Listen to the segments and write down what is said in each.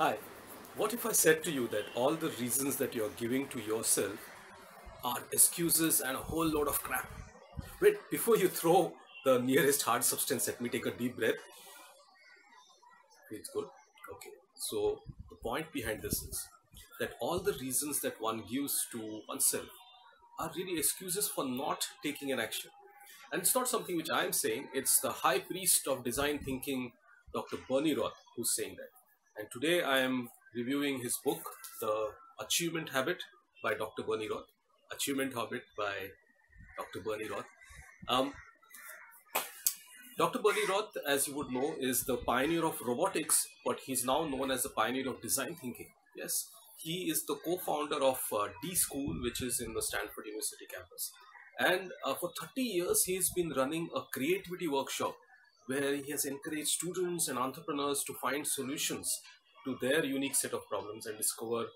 Hi, what if I said to you that all the reasons that you're giving to yourself are excuses and a whole load of crap? Wait, before you throw the nearest hard substance at me, take a deep breath. Feels good. Okay, so the point behind this is that all the reasons that one gives to oneself are really excuses for not taking an action. And it's not something which I'm saying, it's the high priest of design thinking, Dr. Bernie Roth, who's saying that. And today I am reviewing his book, The Achievement Habit by Dr. Bernie Roth. Achievement Habit by Dr. Bernie Roth. Um, Dr. Bernie Roth, as you would know, is the pioneer of robotics, but he's now known as the pioneer of design thinking. Yes, he is the co-founder of D School, which is in the Stanford University campus. And for 30 years, he's been running a creativity workshop where he has encouraged students and entrepreneurs to find solutions to their unique set of problems and discover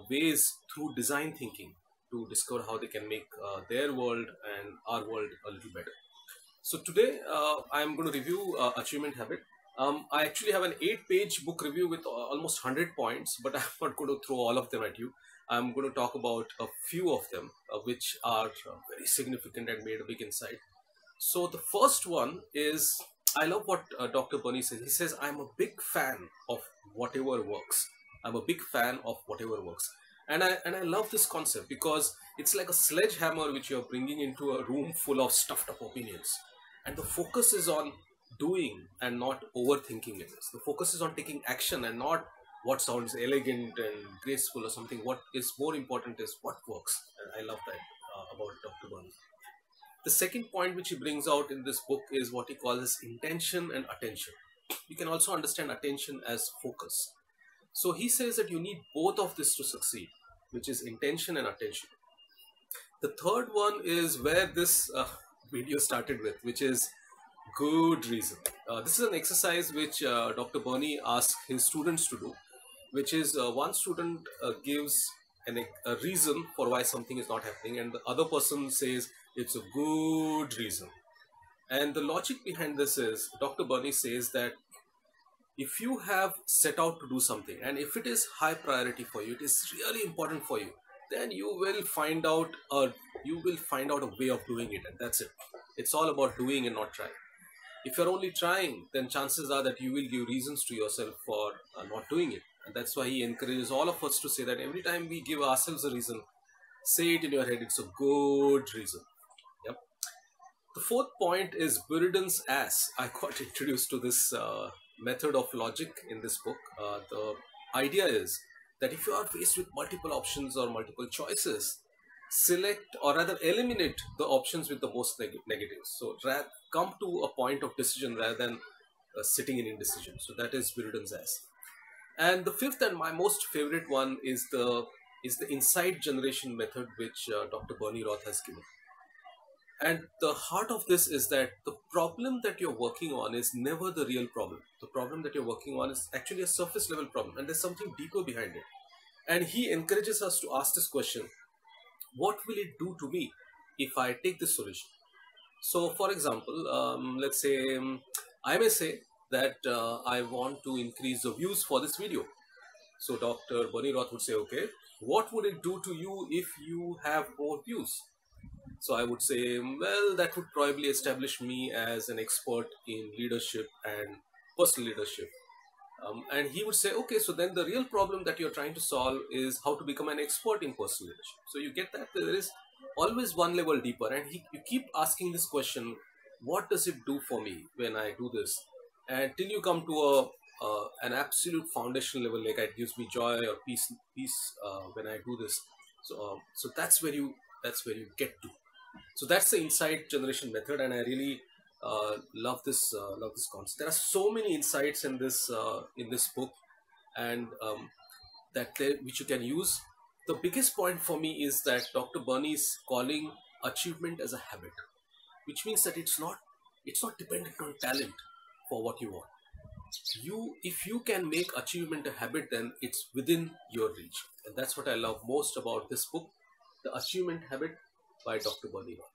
ways through design thinking to discover how they can make their world and our world a little better. So today I'm going to review Achievement Habit. I actually have an 8-page book review with almost 100 points, but I'm not going to throw all of them at you. I'm going to talk about a few of them, which are very significant and made a big insight. So the first one is, I love what Dr. Bernie says. He says, I'm a big fan of whatever works. I'm a big fan of whatever works. And I love this concept because it's like a sledgehammer which you're bringing into a room full of stuffed up opinions. And the focus is on doing and not overthinking it. The focus is on taking action and not what sounds elegant and graceful or something. What is more important is what works. And I love that about Dr. Bernie. The second point which he brings out in this book is what he calls intention and attention. You can also understand attention as focus. So he says that you need both of this to succeed, which is intention and attention. The third one is where this video started with, which is good reason. This is an exercise which Dr. Bernie asks his students to do, which is one student gives a reason for why something is not happening, and the other person says it's a good reason. And the logic behind this is Dr. Bernie says that if you have set out to do something and if it is high priority for you, it is really important for you, then you will find out a way of doing it, and that's it. It's all about doing and not trying. If you're only trying, then chances are that you will give reasons to yourself for not doing it. And that's why he encourages all of us to say that every time we give ourselves a reason, say it in your head, it's a good reason. Yep. The fourth point is Buridan's ass. I got introduced to this method of logic in this book. The idea is that if you are faced with multiple options or multiple choices, select or rather eliminate the options with the most negatives. So come to a point of decision rather than sitting in indecision. So that is Buridan's ass. And the fifth and my most favorite one is the insight generation method, which Dr. Bernie Roth has given. And the heart of this is that the problem that you're working on is never the real problem. The problem that you're working on is actually a surface level problem, and there's something deeper behind it. And he encourages us to ask this question: what will it do to me if I take this solution? So, for example, let's say I may say that I want to increase the views for this video. So, Dr. Bernie Roth would say, okay, what would it do to you if you have more views? So I would say, well, that would probably establish me as an expert in leadership and personal leadership. And he would say, okay, so then the real problem that you're trying to solve is how to become an expert in personal leadership. So you get that there is always one level deeper, and you keep asking this question: what does it do for me when I do this? And till you come to an absolute foundation level, like it gives me joy or peace when I do this. So that's where you get to. So that's the insight generation method, and I really love this concept. There are so many insights in this book, and which you can use. The biggest point for me is that Dr. Bernie is calling achievement as a habit, which means that it's not dependent on talent for what you want. If you can make achievement a habit, then it's within your reach, and that's what I love most about this book, The Achievement Habit by Dr. Bernie Roth.